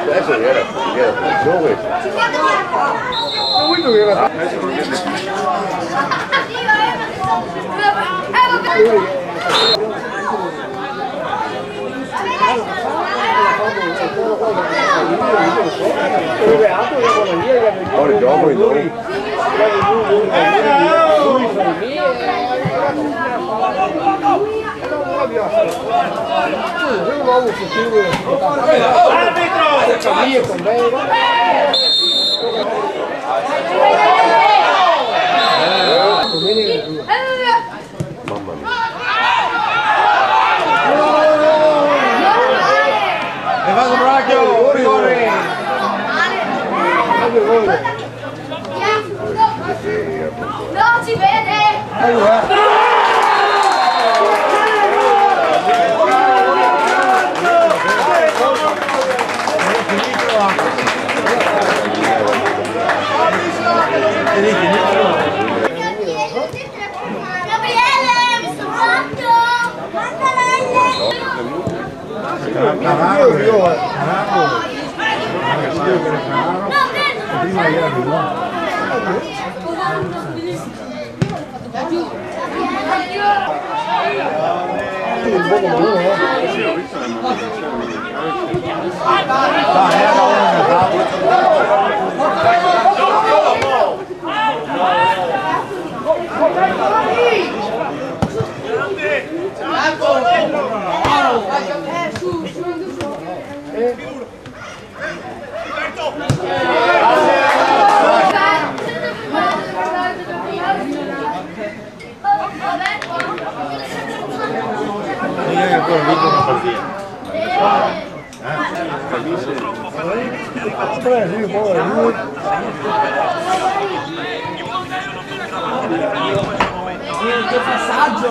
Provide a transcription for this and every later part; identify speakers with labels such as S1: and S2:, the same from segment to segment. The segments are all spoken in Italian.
S1: Adesso era dove? Fuori dopo i doni. Mamma mia.
S2: E vado braccio, rigore.
S3: Non si vede! Gabriele, mi sto fatto!
S4: Che passaggio!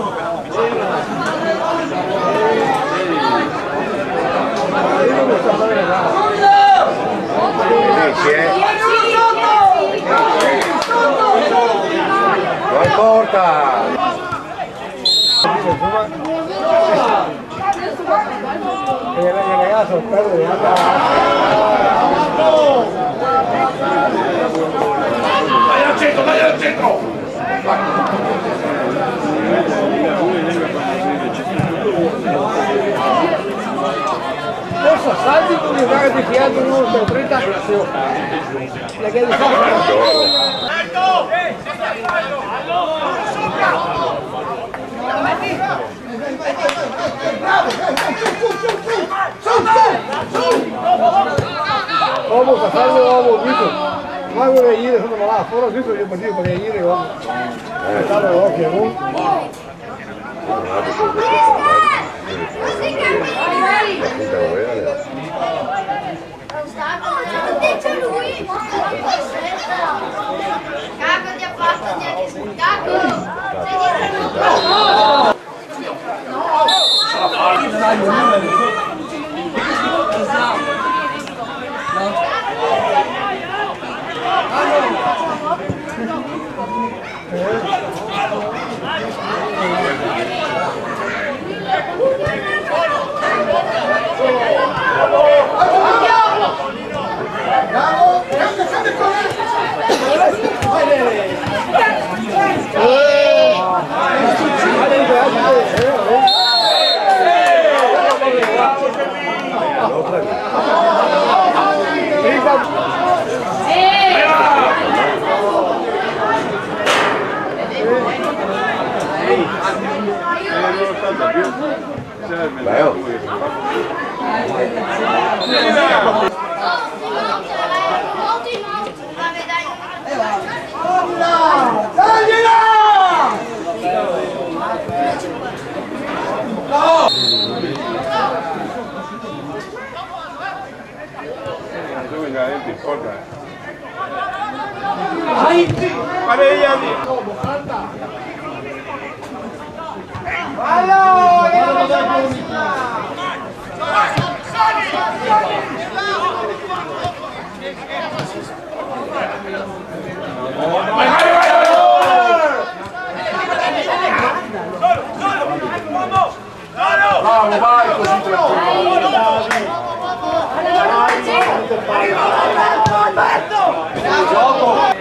S1: Vai porta!
S2: Ragazzo, perdere
S1: Vai al centro, vai al centro!
S2: Forse salti con il gara di fiato uno 30 la che vamos a hacerlo, vamos, Vito. No voy a ir, eso no me va. Fuera Vito, yo me digo, voy a ir, vamos. Está lo que no.
S3: Cago di affatto di Cago!
S1: Bravo, vai così tranquillo. Gioco.